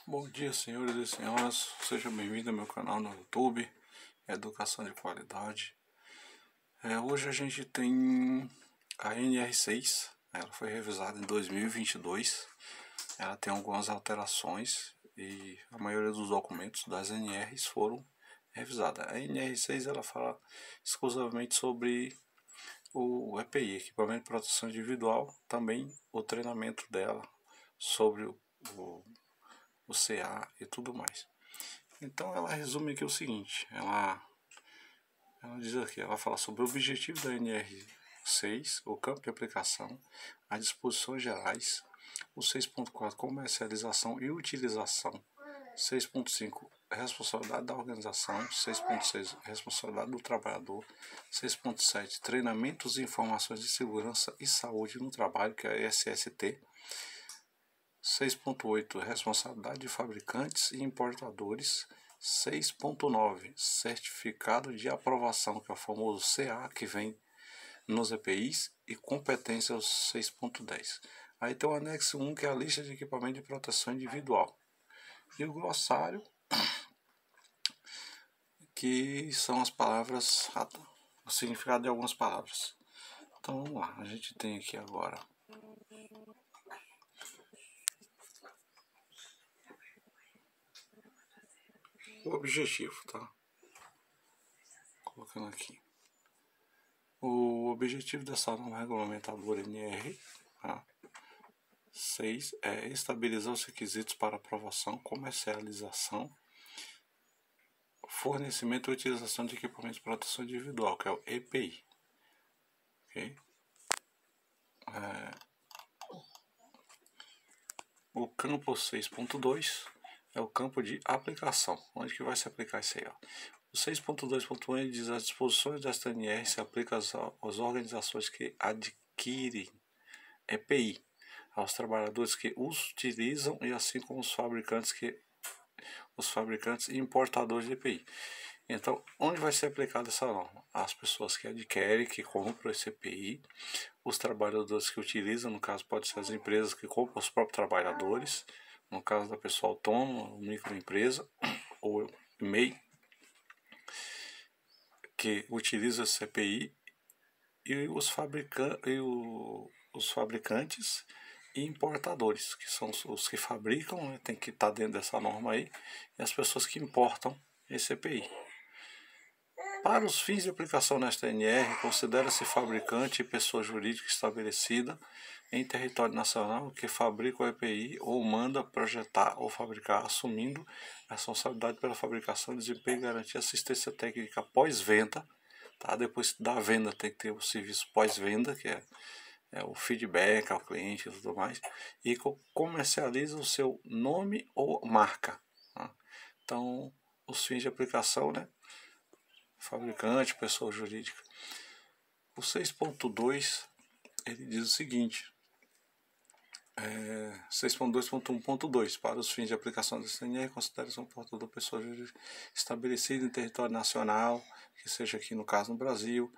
Bom dia, senhores e senhoras, sejam bem-vindos ao meu canal no YouTube, Educação de Qualidade. Hoje a gente tem a NR6, ela foi revisada em 2022, ela tem algumas alterações e a maioria dos documentos das NRs foram revisados. A NR6 ela fala exclusivamente sobre o EPI, Equipamento de Proteção Individual, também o treinamento dela sobre o CA e tudo mais. Então ela resume aqui o seguinte, ela diz aqui, ela fala sobre o objetivo da NR6, o campo de aplicação, as disposições gerais, o 6.4 comercialização e utilização, 6.5 responsabilidade da organização, 6.6 responsabilidade do trabalhador, 6.7 treinamentos e informações de segurança e saúde no trabalho, que é a SST, 6.8 responsabilidade de fabricantes e importadores, 6.9 certificado de aprovação, que é o famoso CA que vem nos EPIs, e competências 6.10. Aí tem o anexo 1, que é a lista de equipamento de proteção individual, e o glossário, que são as palavras, o significado de algumas palavras. Então vamos lá, a gente tem aqui agora o objetivo, tá? Colocando aqui. O objetivo dessa norma regulamentadora NR 6 é estabilizar os requisitos para aprovação, comercialização, fornecimento e utilização de equipamentos de proteção individual, que é o EPI. Okay? O campo 6.2 é o campo de aplicação. Onde que vai se aplicar isso aí? Ó? O 6.2.1 diz as disposições desta NR se aplicam às organizações que adquirem EPI, aos trabalhadores que os utilizam e assim como os fabricantes e importadores de EPI. Então, onde vai ser aplicada essa norma? As pessoas que adquirem, que compram esse EPI, os trabalhadores que utilizam, no caso pode ser as empresas que compram os próprios trabalhadores, no caso da pessoa autônoma, microempresa ou MEI, que utiliza esse EPI, e os fabricantes e importadores, que são os que fabricam, né, tem que estar dentro dessa norma aí, e as pessoas que importam esse EPI. Para os fins de aplicação nesta NR, considera-se fabricante e pessoa jurídica estabelecida em território nacional que fabrica o EPI ou manda projetar ou fabricar, assumindo a responsabilidade pela fabricação, desempenho e garantia assistência técnica pós-venda. Tá? Depois da venda tem que ter o serviço pós-venda, que é o feedback ao cliente e tudo mais, e comercializa o seu nome ou marca. Tá? Então, os fins de aplicação, né? Fabricante, pessoa jurídica. O 6.2 ele diz o seguinte: 6.2.1.2 para os fins de aplicação desse NR, considera-se um portador pessoa jurídica estabelecida em território nacional, que seja aqui no caso no Brasil,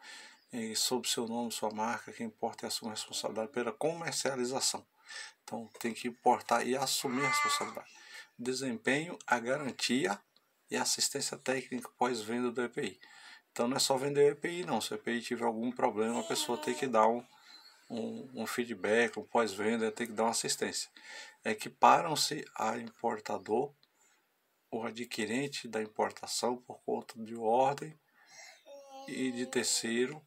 e sob seu nome, sua marca, que importa e assume a responsabilidade pela comercialização. Então tem que importar e assumir a responsabilidade. Desempenho, a garantia e assistência técnica pós-venda do EPI. Então não é só vender o EPI não, se o EPI tiver algum problema, a pessoa tem que dar um feedback, um pós-venda, tem que dar uma assistência. Equiparam-se a importador ou adquirente da importação por conta de ordem e de terceiro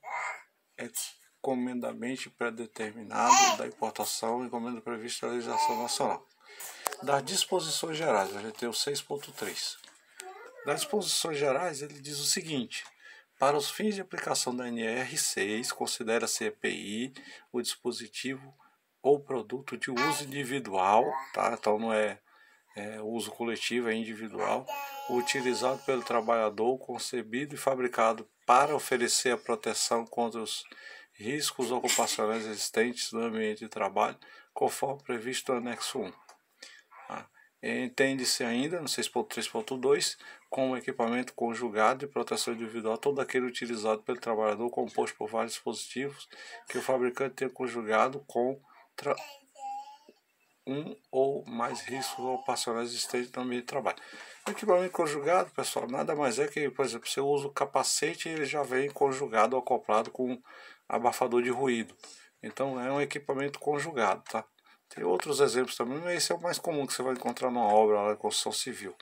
encomendamente pré-determinado da importação, encomenda prevista na legislação nacional. Das disposições gerais, a gente tem o 6.3. Das disposições gerais, ele diz o seguinte: para os fins de aplicação da NR6, considera-se EPI o dispositivo ou produto de uso individual, tá? Então não é uso coletivo, é individual, utilizado pelo trabalhador, concebido e fabricado para oferecer a proteção contra os riscos ocupacionais existentes no ambiente de trabalho, conforme previsto no anexo 1. Entende-se ainda, no 6.3.2, como equipamento conjugado de proteção individual todo aquele utilizado pelo trabalhador, composto por vários dispositivos que o fabricante tenha conjugado com um ou mais riscos ocupacionais existentes no ambiente de trabalho. O equipamento conjugado, pessoal, nada mais é que, por exemplo, você usa o capacete e ele já vem conjugado, acoplado com abafador de ruído. Então é um equipamento conjugado, tá? Tem outros exemplos também, mas esse é o mais comum que você vai encontrar numa obra de construção civil.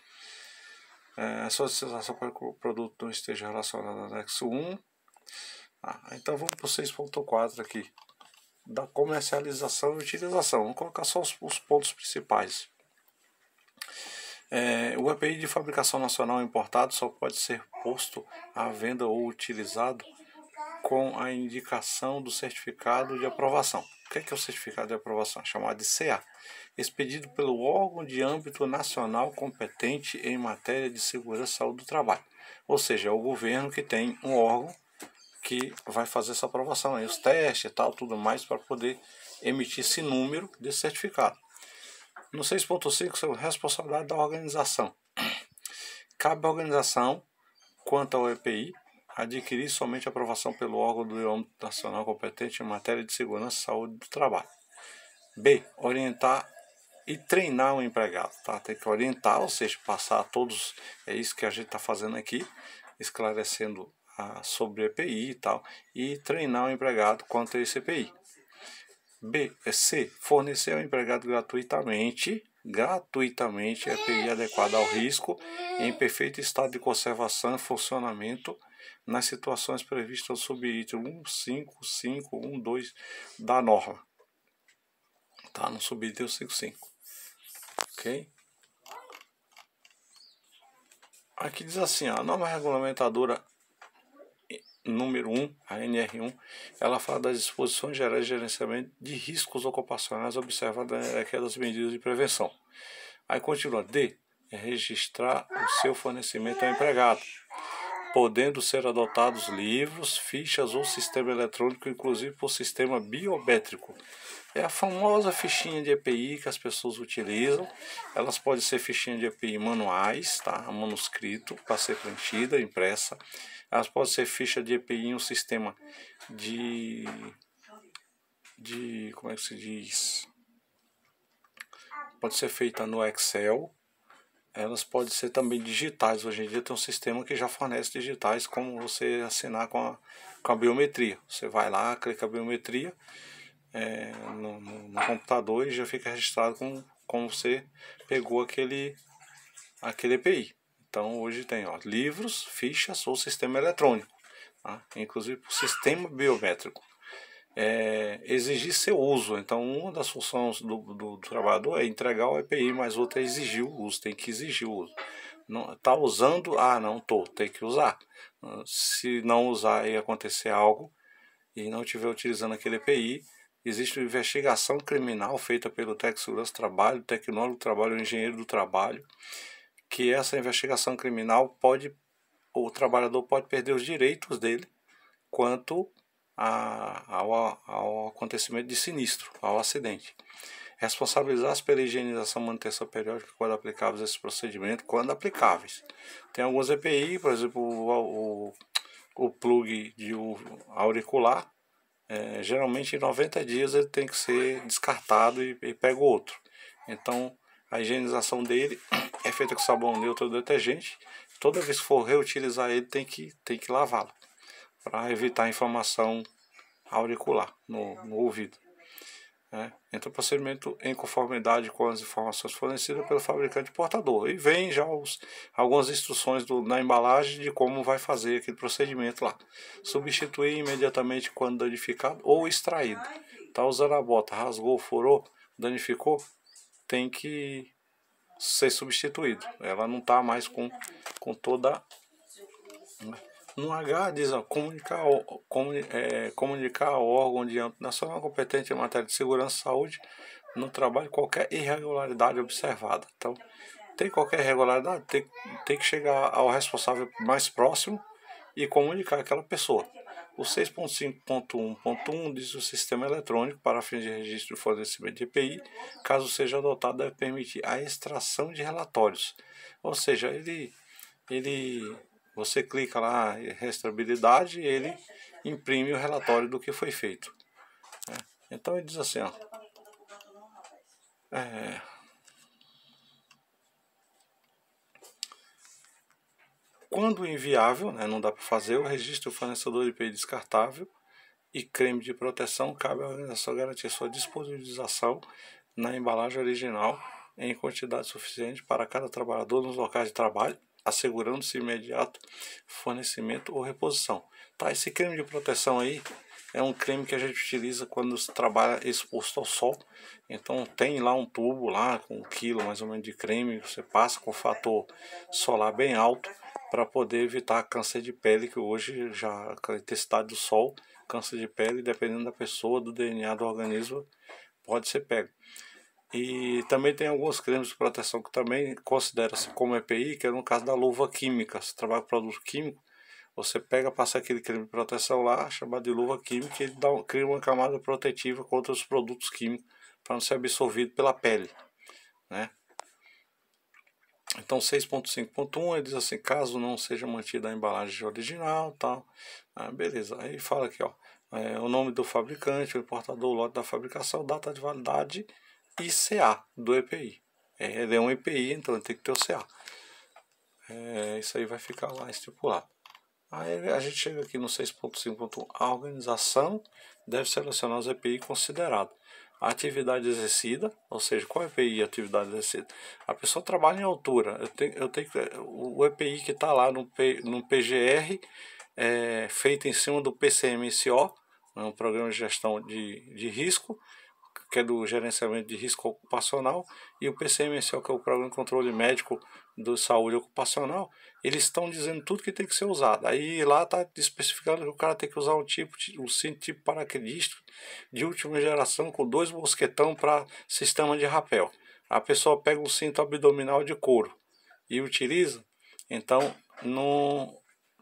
A solicitação para que o produto não esteja relacionado ao anexo 1. Então vamos para o 6.4 aqui, da comercialização e utilização. Vamos colocar só os pontos principais. O EPI de fabricação nacional importado só pode ser posto à venda ou utilizado com a indicação do certificado de aprovação. O que é o certificado de aprovação? Chamado de CA. Expedido pelo órgão de âmbito nacional competente em matéria de segurança e saúde do trabalho. Ou seja, é o governo que tem um órgão que vai fazer essa aprovação, aí, os testes e tal, tudo mais, para poder emitir esse número de certificado. No 6.5, responsabilidade da organização. Cabe à organização, quanto ao EPI, adquirir somente aprovação pelo órgão do âmbito nacional competente em matéria de segurança e saúde do trabalho. B. Orientar e treinar o empregado. Tá? Tem que orientar, ou seja, passar a todos, é isso que a gente está fazendo aqui, esclarecendo sobre EPI e tal, e treinar o empregado quanto a esse EPI. C. Fornecer ao empregado gratuitamente EPI adequado ao risco em perfeito estado de conservação e funcionamento nas situações previstas no subitem 1.5.5.1.2 da norma. Tá? No subitem 1.5.5. Ok? Aqui diz assim, a norma regulamentadora número 1, a NR1, ela fala das disposições gerais de gerenciamento de riscos ocupacionais observadas aquelas medidas de prevenção. Aí continua, D, é registrar o seu fornecimento ao empregado, podendo ser adotados livros, fichas ou sistema eletrônico, inclusive por sistema biométrico. É a famosa fichinha de EPI que as pessoas utilizam. Elas podem ser fichinhas de EPI manuais, tá? Manuscrito, para ser preenchida, impressa. Elas podem ser ficha de EPI em um sistema de como é que se diz? Pode ser feita no Excel. Elas podem ser também digitais. Hoje em dia tem um sistema que já fornece digitais, como você assinar com a biometria. Você vai lá, clica a biometria no computador e já fica registrado como você pegou aquele EPI. Então hoje tem livros, fichas ou sistema eletrônico, tá? Inclusive por sistema biométrico. Exigir seu uso. Então uma das funções do trabalhador é entregar o EPI, mas outra é exigir o uso, tem que exigir o uso. Não, tá usando? Não tô, tem que usar. Se não usar e acontecer algo e não estiver utilizando aquele EPI, existe uma investigação criminal feita pelo técnico de segurança do trabalho, tecnólogo do trabalho, engenheiro do trabalho, que essa investigação criminal o trabalhador pode perder os direitos dele quanto ao acontecimento de sinistro, ao acidente. Responsabilizar-se pela higienização e manutenção periódica quando aplicáveis a esse procedimento, quando aplicáveis. Tem alguns EPI, por exemplo, o plug de auricular, geralmente em 90 dias ele tem que ser descartado e pega outro. Então a higienização dele é feita com sabão neutro ou detergente. Toda vez que for reutilizar ele tem que lavá-lo, para evitar inflamação auricular no ouvido. Então o procedimento em conformidade com as informações fornecidas pelo fabricante portador. E vem já algumas instruções na embalagem de como vai fazer aquele procedimento lá. Substituir imediatamente quando danificado ou extraído. Está usando a bota, rasgou, furou, danificou, tem que ser substituído. Ela não está mais com toda... No H diz, comunicar ao órgão de âmbito nacional competente em matéria de segurança e saúde no trabalho qualquer irregularidade observada. Então, tem qualquer irregularidade, tem que chegar ao responsável mais próximo e comunicar aquela pessoa. O 6.5.1.1 diz o sistema eletrônico para fins de registro e fornecimento de EPI, caso seja adotado, deve permitir a extração de relatórios. Ou seja, você clica lá em restabilidade e ele imprime o relatório do que foi feito. Então ele diz assim, Quando inviável, né, não dá para fazer, o registro do fornecedor de EPI descartável e creme de proteção cabe à organização garantir sua disponibilização na embalagem original em quantidade suficiente para cada trabalhador nos locais de trabalho, assegurando-se imediato fornecimento ou reposição. Tá, esse creme de proteção aí é um creme que a gente utiliza quando se trabalha exposto ao sol. Então tem lá um tubo lá com 1 quilo mais ou menos de creme, você passa com fator solar bem alto para poder evitar câncer de pele, que hoje já a intensidade do sol, câncer de pele, dependendo da pessoa, do DNA do organismo, pode ser pego. E também tem alguns cremes de proteção que também considera-se como EPI, que é no caso da luva química. Se trabalha com produto químico, você pega, passa aquele creme de proteção lá, chamado de luva química, e ele cria uma camada protetiva contra os produtos químicos, para não ser absorvido pela pele, né? Então 6.5.1 ele diz assim, caso não seja mantida a embalagem original, tal, beleza. Aí fala aqui, ó, o nome do fabricante, o importador, o lote da fabricação, data de validade e CA do EPI. Ele é um EPI, então ele tem que ter o CA. Isso aí vai ficar lá estipulado. Aí a gente chega aqui no 6.5.1, a organização deve selecionar os EPI considerados. A atividade exercida, ou seja, qual EPI é a atividade exercida? A pessoa trabalha em altura, eu tenho o EPI que está lá no PGR, feito em cima do PCMSO, um programa de gestão de risco, que é do gerenciamento de risco ocupacional, e o PCMSO, que é o Programa de Controle Médico de Saúde Ocupacional, eles estão dizendo tudo que tem que ser usado. Aí lá está especificando que o cara tem que usar um cinto tipo paraquedista de última geração com 2 mosquetão para sistema de rapel. A pessoa pega um cinto abdominal de couro e utiliza, então não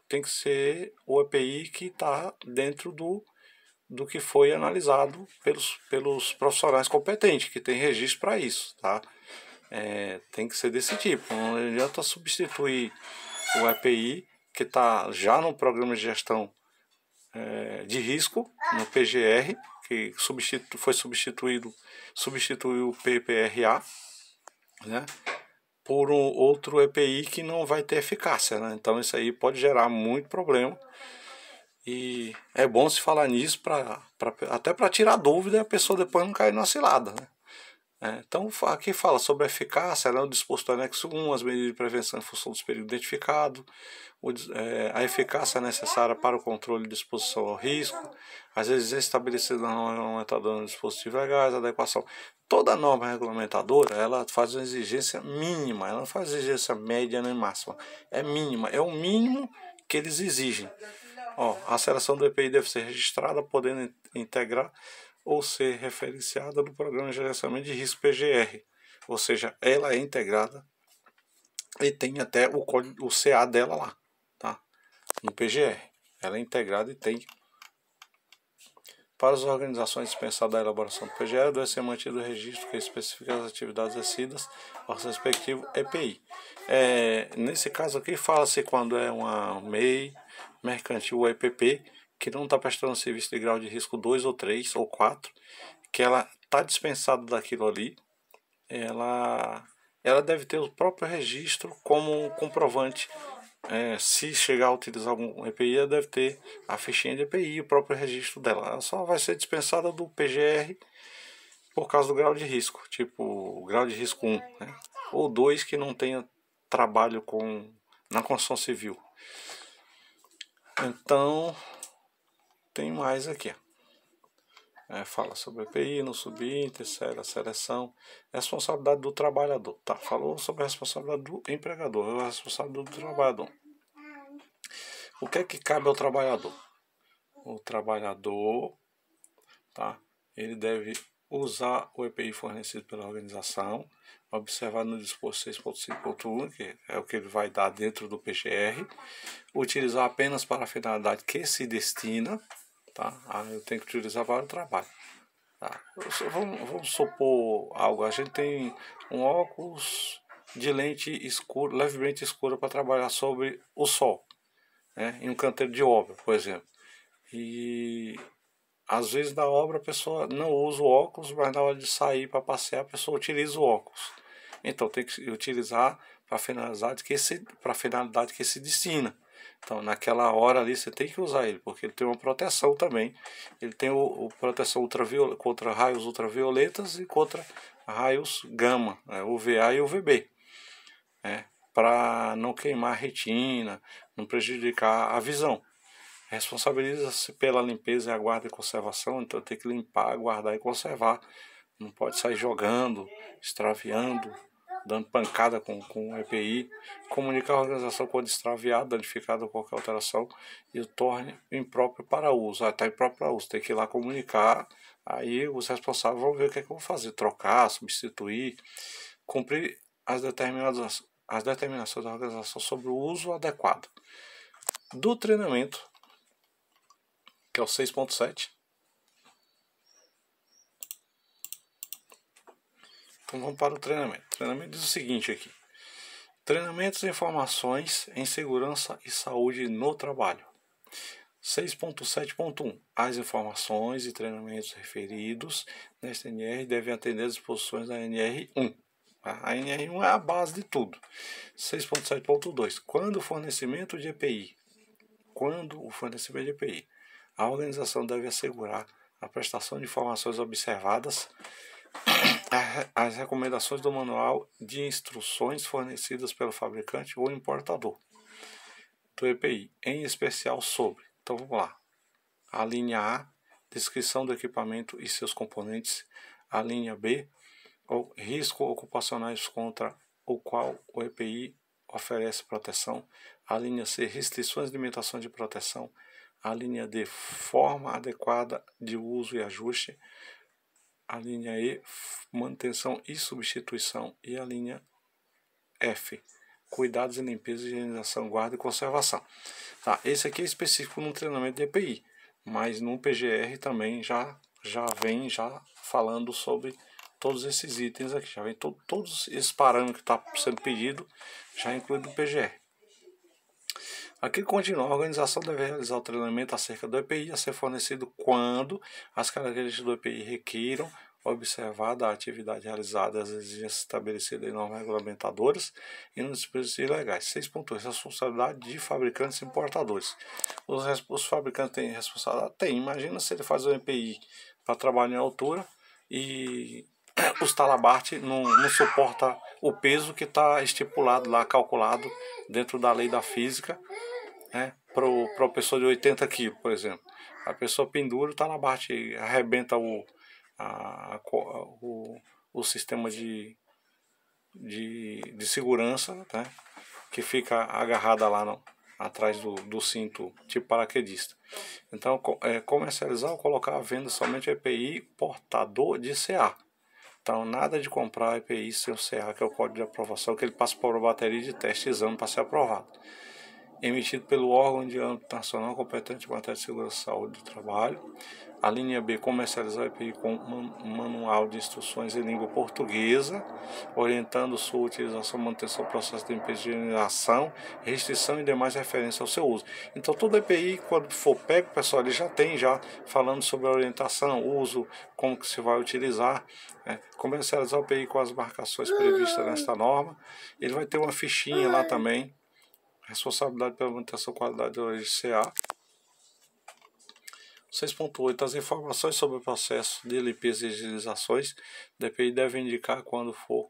tem que ser o EPI que está dentro do que foi analisado pelos profissionais competentes, que tem registro para isso, tá? Tem que ser desse tipo, não adianta substituir o EPI que está já no programa de gestão de risco, no PGR, que substituiu o PPRA, né, por outro EPI que não vai ter eficácia, né? Então isso aí pode gerar muito problema. E é bom se falar nisso até para tirar dúvida e a pessoa depois não cair na cilada, né? Então aqui fala sobre a eficácia, né, o disposto do anexo 1, as medidas de prevenção em função dos períodos identificados, a eficácia necessária para o controle de exposição ao risco, às vezes estabelecida na norma regulamentadora do dispositivo legais, adequação. Toda norma regulamentadora, ela faz uma exigência mínima, ela não faz exigência média nem máxima, é mínima, é o mínimo que eles exigem. A seleção do EPI deve ser registrada, podendo integrar ou ser referenciada no Programa de Gerenciamento de Risco PGR, ou seja, ela é integrada e tem até o código, o CA dela lá, tá? No PGR, ela é integrada e tem. Para as organizações dispensadas da elaboração do PGR, deve ser mantido o registro que especifica as atividades exercidas ao respectivo EPI. Nesse caso aqui, fala-se quando é uma MEI, mercantil ou EPP, que não está prestando serviço de grau de risco 2 ou 3 ou 4, que ela está dispensada daquilo ali, ela deve ter o próprio registro como comprovante. Se chegar a utilizar algum EPI, ela deve ter a fichinha de EPI, o próprio registro dela. Ela só vai ser dispensada do PGR por causa do grau de risco, tipo o grau de risco 1, né? Ou 2 que não tenha trabalho na construção civil. Então, tem mais aqui. Fala sobre EPI, no subínter, a seleção, responsabilidade do trabalhador. Tá, falou sobre a responsabilidade do empregador, a responsabilidade do trabalhador. O que é que cabe ao trabalhador? O trabalhador, tá, ele deve usar o EPI fornecido pela organização, observar no disposto 6.5.1, que é o que ele vai dar dentro do PGR, utilizar apenas para a finalidade que se destina, tá? Eu tenho que utilizar para o trabalho. Tá? Vamos supor algo, a gente tem um óculos de lente escura, levemente escura para trabalhar sobre o sol, né? Em um canteiro de obra, por exemplo. E às vezes na obra a pessoa não usa o óculos, mas na hora de sair para passear a pessoa utiliza o óculos. Então tem que utilizar para a finalidade que se destina. Então naquela hora ali você tem que usar ele, porque ele tem uma proteção também. Ele tem o proteção contra raios ultravioletas e contra raios gama, né, UVA e UVB. Para não queimar a retina, não prejudicar a visão. Responsabiliza-se pela limpeza e a guarda e conservação, então tem que limpar, guardar e conservar. Não pode sair jogando, extraviando, dando pancada com o EPI. Comunicar a organização quando extraviado, danificado ou qualquer alteração e o torne impróprio para uso. Está impróprio para uso, tem que ir lá comunicar. Aí os responsáveis vão ver o que é que eu vou fazer: trocar, substituir, cumprir as determinações da organização sobre o uso adequado do treinamento, que é o 6.7. Então vamos para o treinamento. O treinamento diz o seguinte aqui: treinamentos e informações em segurança e saúde no trabalho. 6.7.1. As informações e treinamentos referidos nesta NR devem atender às disposições da NR1. A NR1 é a base de tudo. 6.7.2. Quando o fornecimento de EPI, a organização deve assegurar a prestação de informações observadas as recomendações do manual de instruções fornecidas pelo fabricante ou importador do EPI, em especial sobre. Então vamos lá. A linha A, descrição do equipamento e seus componentes. A linha B, riscos ocupacionais contra o qual o EPI oferece proteção. A linha C, restrições e limitações de proteção. A linha D, forma adequada de uso e ajuste. A linha E, manutenção e substituição. E a linha F, cuidados em limpeza, higienização, guarda e conservação. Tá, esse aqui é específico no treinamento de EPI, mas no PGR também já vem falando sobre todos esses itens aqui. Já vem todos esses parâmetros que está sendo pedido, já incluído no PGR. Aqui continua: a organização deve realizar o treinamento acerca do EPI a ser fornecido quando as características do EPI requiram, observada a atividade realizada e as exigências estabelecidas em normas regulamentadoras e nos dispositivos legais. 6.1. Responsabilidade de fabricantes e importadores. Os fabricantes têm responsabilidade? Tem. Imagina se ele faz um EPI para trabalhar em altura e os talabarte não suporta o peso que está estipulado lá, calculado dentro da lei da física, para uma pessoa de 80 kg, por exemplo. A pessoa pendura o talabarte, arrebenta o sistema de segurança, né, que fica agarrada lá atrás do cinto, tipo paraquedista. Então, comercializar ou colocar à venda somente EPI portador de CA. Então, nada de comprar EPI sem o CA, que é o código de aprovação, que ele passa por uma bateria de teste e exame para ser aprovado. Emitido pelo órgão de âmbito nacional competente em matéria de segurança e saúde do trabalho. A linha B, comercializar EPI com manual de instruções em língua portuguesa, orientando sua utilização, manutenção, processo de limpeza, higienização, restrição e demais referências ao seu uso. Então, todo EPI, quando for pego, pessoal, ele já tem falando sobre a orientação, uso, como que se vai utilizar. Comercializar o EPI com as marcações previstas nesta norma. Ele vai ter uma fichinha lá também. Responsabilidade pela manutenção, qualidade da CA. 6.8. As informações sobre o processo de limpeza e higienizações do EPI devem indicar, quando for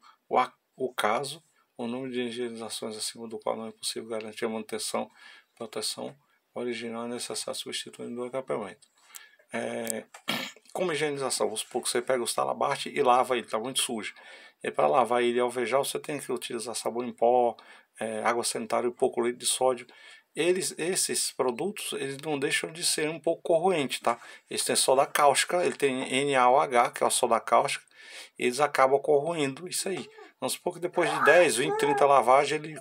o caso, o número de higienizações acima do qual não é possível garantir a manutenção, proteção original necessária substituindo do equipamento. Como higienização, vamos supor que você pega os talabarte e lava ele, está muito sujo. E para lavar ele e alvejar, você tem que utilizar sabão em pó, água sanitária e pouco leite de sódio. Esses produtos, eles não deixam de ser um pouco corroentes, tá? Eles têm soda cáustica, ele tem NaOH, que é a soda cáustica, eles acabam corroendo isso aí. Vamos supor que depois de 10, 20, 30 lavagens, ele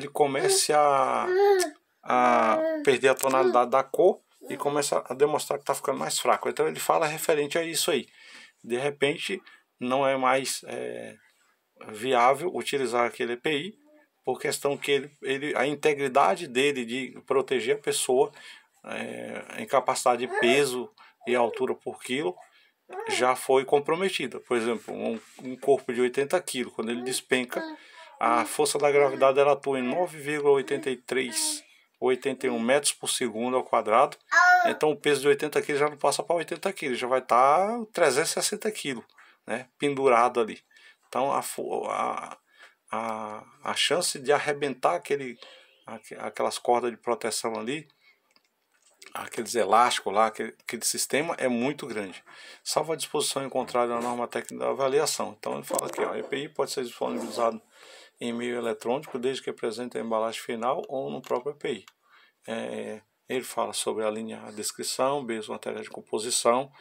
comece a perder a tonalidade da cor e começa a demonstrar que está ficando mais fraco. Então ele fala referente a isso aí. De repente não é mais viável utilizar aquele EPI, por questão que a integridade dele de proteger a pessoa em capacidade de peso e altura por quilo já foi comprometida. Por exemplo, um corpo de 80 kg, quando ele despenca, a força da gravidade ela atua em 9,83 ou 81 metros por segundo ao quadrado. Então o peso de 80 kg já não passa para 80 kg, já vai estar 360 kg, né, pendurado ali. Então a chance de arrebentar aquelas cordas de proteção ali, aqueles elásticos lá, aquele sistema é muito grande. Salvo a disposição encontrada na norma técnica da avaliação. Então ele fala aqui, ó, a EPI pode ser disponibilizado em meio eletrônico desde que apresente a embalagem final ou no próprio EPI. Ele fala sobre a linha, a descrição, B, os materiais de composição,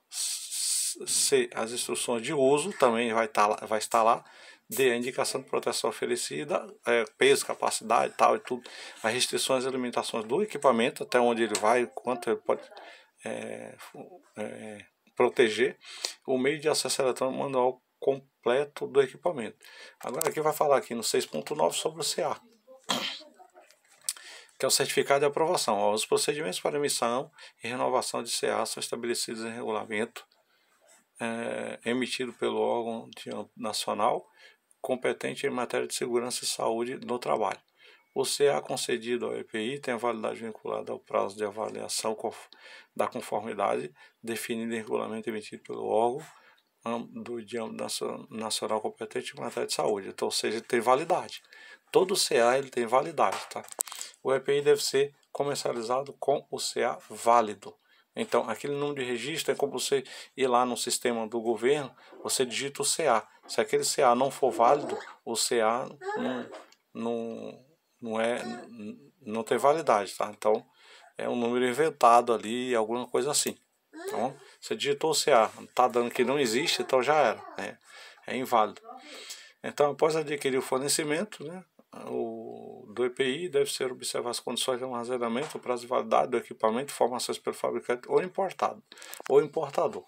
C, as instruções de uso também vai estar lá. D, a indicação de proteção oferecida, peso, capacidade, tal e tudo, as restrições e limitações do equipamento, até onde ele vai, quanto ele pode proteger, o meio de acesso eletrônico, manual completo do equipamento. Agora aqui vai falar aqui no 6.9 sobre o CA, que é o certificado de aprovação. Os procedimentos para emissão e renovação de CA são estabelecidos em regulamento emitido pelo órgão nacional competente em matéria de segurança e saúde no trabalho. O CA concedido ao EPI tem a validade vinculada ao prazo de avaliação da conformidade definido em regulamento emitido pelo órgão do âmbito nacional competente em matéria de saúde. Então, ou seja, ele tem validade. Todo CA ele tem validade, tá? O EPI deve ser comercializado com o CA válido. Então, aquele número de registro é como você ir lá no sistema do governo, você digita o CA. Se aquele CA não for válido, o CA não tem validade, tá? Então, é um número inventado ali, alguma coisa assim. Então, você digitou o CA, está dando que não existe, então já era, né? É inválido. Então, após adquirir o fornecimento, né, do EPI, deve ser observar as condições de armazenamento, o prazo de validade do equipamento, informações pelo fabricante ou importador.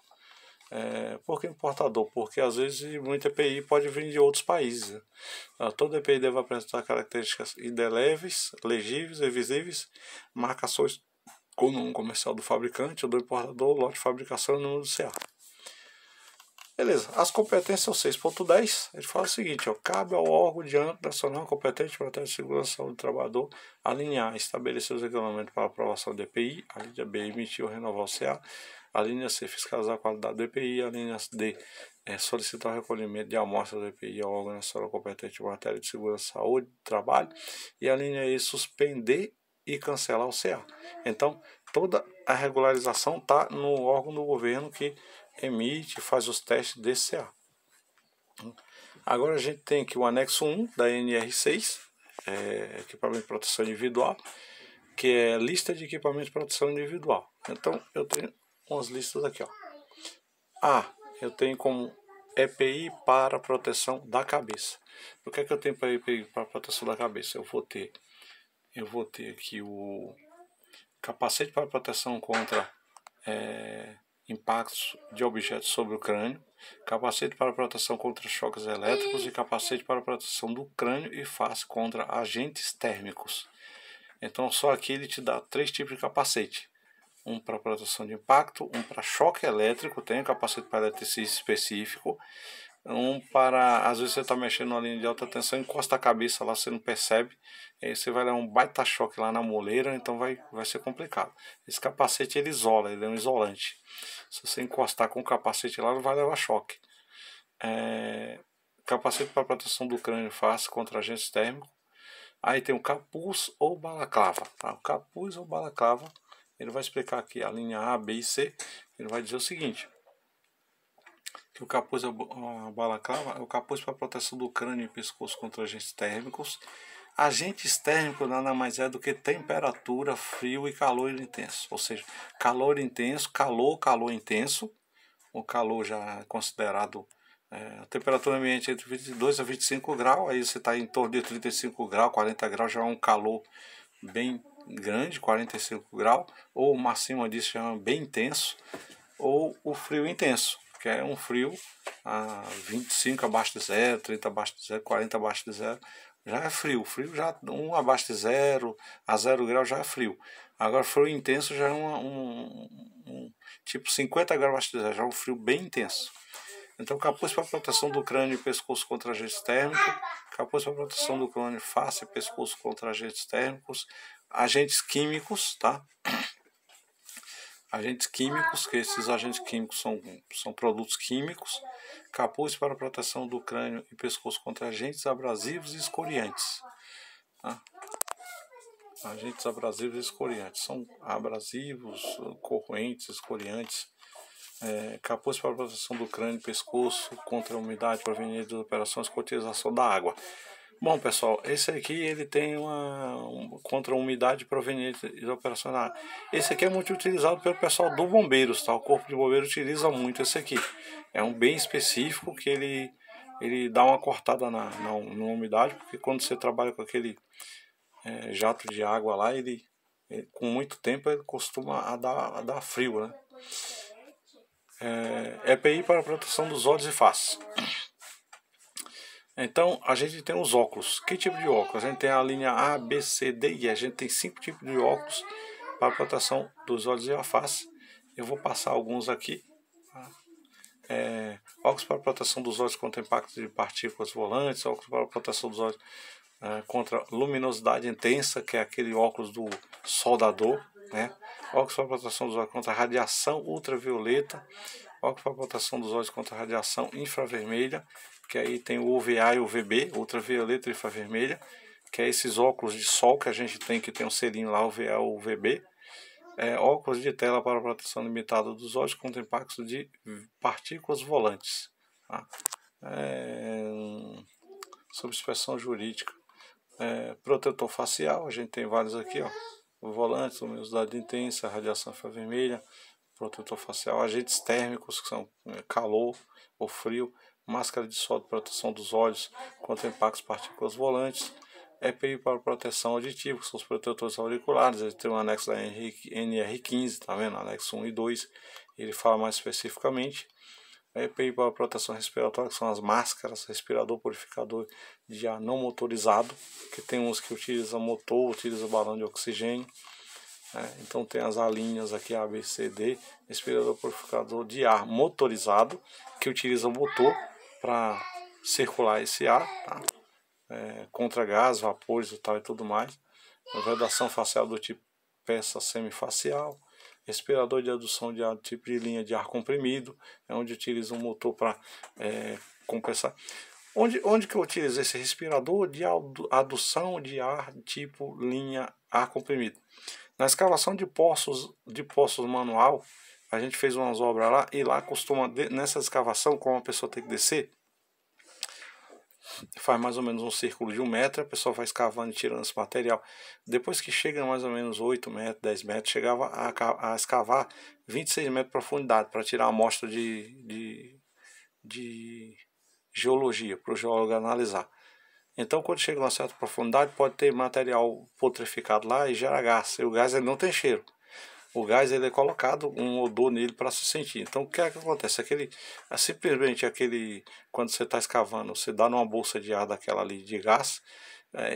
Por que importador? Porque às vezes muito EPI pode vir de outros países. Né? Todo EPI deve apresentar características indeléveis, legíveis e visíveis, marcações com o nome comercial do fabricante ou do importador, lote de fabricação e número do CA. Beleza, as competências são 6.10, ele fala o seguinte, ó, cabe ao órgão de âmbito nacional competente em matéria de segurança e saúde do trabalhador alinhar, estabelecer os regulamentos para aprovação do EPI, a linha B, emitir ou renovar o CA, a linha C, fiscalizar a qualidade do EPI, a linha D, solicitar o recolhimento de amostras do EPI ao órgão nacional competente em matéria de segurança e saúde do trabalho, e a linha E, suspender e cancelar o CA. Então, toda a regularização está no órgão do governo que emite, faz os testes desse CA. Agora a gente tem aqui o anexo 1 da NR6, equipamento de proteção individual, que é lista de equipamento de proteção individual. Então eu tenho umas listas aqui, ó. Eu tenho como EPI para proteção da cabeça. O que é que eu tenho para EPI para proteção da cabeça? Eu vou ter aqui o capacete para proteção contra impactos de objetos sobre o crânio, capacete para proteção contra choques elétricos e capacete para proteção do crânio e face contra agentes térmicos. Então só aqui ele te dá 3 tipos de capacete. Um para proteção de impacto, um para choque elétrico, tem um capacete para eletricista específico, um para, às vezes você está mexendo numa linha de alta tensão, encosta a cabeça lá, você não percebe, aí você vai dar um baita choque lá na moleira, então vai ser complicado. Esse capacete ele isola, ele é um isolante. Se você encostar com o capacete lá, não vai levar choque. Capacete para proteção do crânio e face contra agentes térmicos. Aí tem o capuz ou balaclava. Tá? O capuz ou balaclava, ele vai explicar aqui a linha A, B e C. Ele vai dizer o seguinte, que o capuz ou balaclava é o capuz para proteção do crânio e pescoço contra agentes térmicos. Agentes térmicos nada mais é do que temperatura, frio e calor intenso. Ou seja, calor intenso, calor intenso. O calor já é considerado a temperatura ambiente entre 22 a 25 graus. Aí você está em torno de 35 graus, 40 graus já é um calor bem grande, 45 graus. Ou uma acima disso já é bem intenso. Ou o frio intenso, que é um frio a 25 abaixo de zero, 30 abaixo de zero, 40 abaixo de zero. já é frio. Frio já 1 abaixo de 0, a 0 graus já é frio. Agora frio intenso já é tipo 50 graus abaixo de 0, já é um frio bem intenso. Então capuz para proteção do crânio e pescoço contra agentes térmicos, capuz para proteção do crânio, face e pescoço contra agentes térmicos, agentes químicos, tá? Agentes químicos, que esses agentes químicos são produtos químicos, capuz para proteção do crânio e pescoço contra agentes abrasivos e escoriantes. Tá? Agentes abrasivos e escoriantes, são abrasivos, corroentes, escoriantes. Capuz para proteção do crânio e pescoço contra a umidade proveniente das operações com utilização da água. Bom, pessoal, esse aqui ele tem contra a umidade proveniente da operação da água. Esse aqui é muito utilizado pelo pessoal do bombeiros, tá? O corpo de bombeiros utiliza muito esse aqui. É um bem específico que ele dá uma cortada na umidade, porque quando você trabalha com aquele jato de água lá, ele com muito tempo ele costuma a dar frio, né? EPI para proteção dos olhos e face. Então a gente tem os óculos. Que tipo de óculos? A gente tem a linha A, B, C, D e E. A gente tem 5 tipos de óculos para proteção dos olhos e a face. Eu vou passar alguns aqui. Óculos para proteção dos olhos contra impacto de partículas volantes. Óculos para proteção dos olhos contra luminosidade intensa, que é aquele óculos do soldador, né? Óculos para proteção dos olhos contra radiação ultravioleta. Óculos para proteção dos olhos contra radiação infravermelha, que aí tem o UVA e o UVB, ultravioleta e infravermelha, que é esses óculos de sol que a gente tem, que tem um selinho lá, UVA e UVB. Óculos de tela para proteção limitada dos olhos contra impactos de partículas volantes. Tá? Sob inspeção jurídica. Protetor facial, a gente tem vários aqui, ó. Volantes, luminosidade intensa, radiação infravermelha, protetor facial, agentes térmicos, que são calor ou frio, máscara de sol de proteção dos olhos contra impactos de partículas volantes, EPI para proteção auditiva, que são os protetores auriculares. Ele tem um anexo da NR15, tá vendo? Anexo 1 e 2, ele fala mais especificamente. EPI para proteção respiratória, que são as máscaras, respirador purificador de ar não motorizado, que tem uns que utilizam motor, utilizam balão de oxigênio. Então tem as alíneas aqui A, B, C, D, respirador purificador de ar motorizado, que utiliza motor para circular esse ar, tá? Contra gás, vapores e tal e tudo mais. Vedação facial do tipo peça semifacial. Respirador de adução de ar, tipo de linha de ar comprimido, onde utiliza um motor para compensar. Onde que eu utilizo esse respirador de adução de ar tipo linha ar comprimido? Na escavação de poços manual, a gente fez umas obras lá, e lá costuma, nessa escavação, como a pessoa tem que descer, faz mais ou menos um círculo de 1 metro, a pessoa vai escavando e tirando esse material. Depois que chega mais ou menos 8 metros, 10 metros, chegava a escavar 26 metros de profundidade para tirar a amostra de geologia, para o geólogo analisar. Então, quando chega a uma certa profundidade, pode ter material putreficado lá e gera gás. E o gás ele não tem cheiro. O gás ele é colocado um odor nele para se sentir. Então, o que é que acontece? Simplesmente quando você está escavando, você dá numa bolsa de ar daquela ali de gás,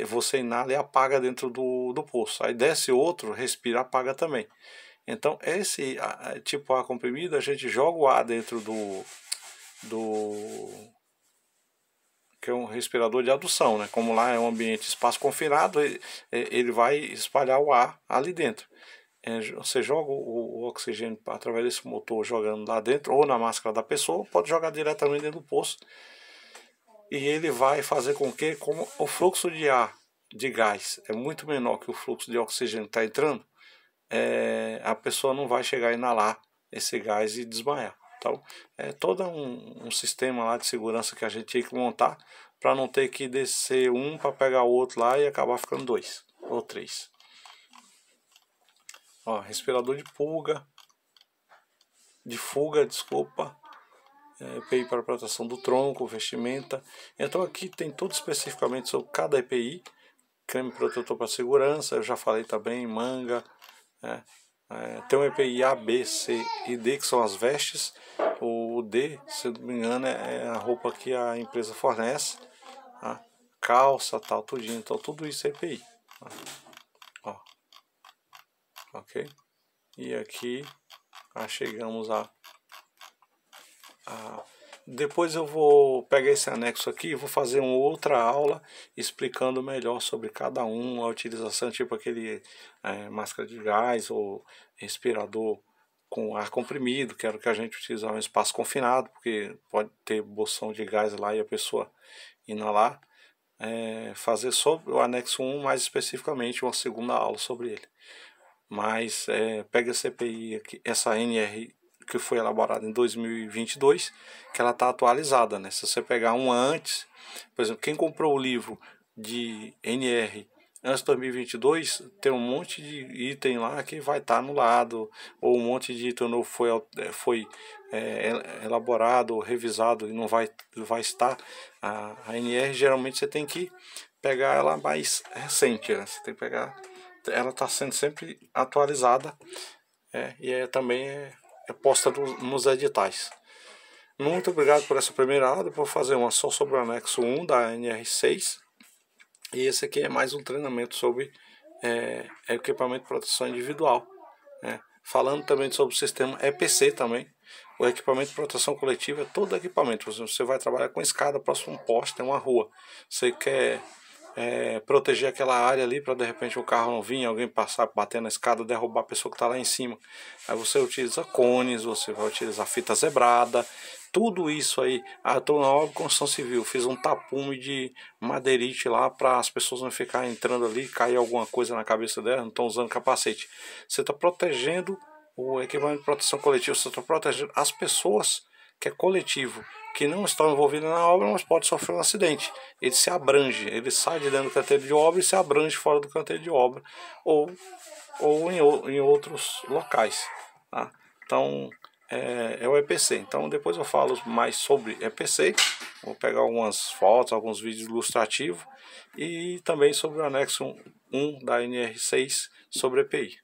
você inala e apaga dentro do poço. Aí desce outro, respira, apaga também. Então, esse tipo ar comprimido, a gente joga o ar dentro que é um respirador de adução, né? Como lá é um ambiente espaço confinado, ele vai espalhar o ar ali dentro. Você joga o oxigênio através desse motor jogando lá dentro, ou na máscara da pessoa, pode jogar diretamente dentro do poço. E ele vai fazer com que, como o fluxo de ar, de gás, é muito menor que o fluxo de oxigênio que está entrando, a pessoa não vai chegar a inalar esse gás e desmaiar. Então, é todo um sistema lá de segurança que a gente tinha que montar para não ter que descer um para pegar o outro lá e acabar ficando 2 ou 3. Ó, respirador de fuga, desculpa. EPI para proteção do tronco, vestimenta. Então aqui tem tudo especificamente sobre cada EPI. Creme protetor para segurança, eu já falei também, manga. Tem o EPI A, B, C e D, que são as vestes. O D, se não me engano, é a roupa que a empresa fornece. calça, tal, tudinho. Então tudo isso é EPI. Ó. Ok? E aqui chegamos depois eu vou pegar esse anexo aqui e vou fazer uma outra aula explicando melhor sobre cada um, a utilização, tipo aquele máscara de gás ou respirador com ar comprimido, que era o que a gente utiliza em espaço confinado, porque pode ter bolsão de gás lá e a pessoa inalar. Fazer sobre o anexo 1 mais especificamente uma segunda aula sobre ele. Mas pega essa EPI aqui, essa NR que foi elaborada em 2022, que ela está atualizada, né? Se você pegar uma antes, por exemplo, quem comprou o livro de NR antes de 2022, tem um monte de item lá que vai estar anulado, ou um monte de item novo foi elaborado, revisado e não vai estar. A NR geralmente você tem que pegar ela mais recente, né? Você tem que pegar, ela está sendo sempre atualizada e também é posta nos editais. Muito obrigado por essa primeira aula. Vou fazer uma só sobre o anexo 1 da NR6. E esse aqui é mais um treinamento sobre equipamento de proteção individual. Falando também sobre o sistema EPC também. O equipamento de proteção coletiva é todo equipamento. Por exemplo, você vai trabalhar com escada próximo a um poste, tem uma rua. Você quer proteger aquela área ali para de repente o carro não vir, alguém passar, bater na escada, derrubar a pessoa que está lá em cima. Aí você utiliza cones, você vai utilizar fita zebrada, tudo isso aí. Estou na obra de construção civil, fiz um tapume de madeirite lá para as pessoas não ficarem entrando ali, cair alguma coisa na cabeça delas, não estão usando capacete. Você está protegendo o equipamento de proteção coletiva, você está protegendo as pessoas, que é coletivo, que não estão envolvidos na obra, mas pode sofrer um acidente. Ele se abrange, ele sai de dentro do canteiro de obra e se abrange fora do canteiro de obra ou em outros locais. Tá? Então é o EPC. Então depois eu falo mais sobre EPC, vou pegar algumas fotos, alguns vídeos ilustrativos e também sobre o anexo 1 da NR6 sobre EPI.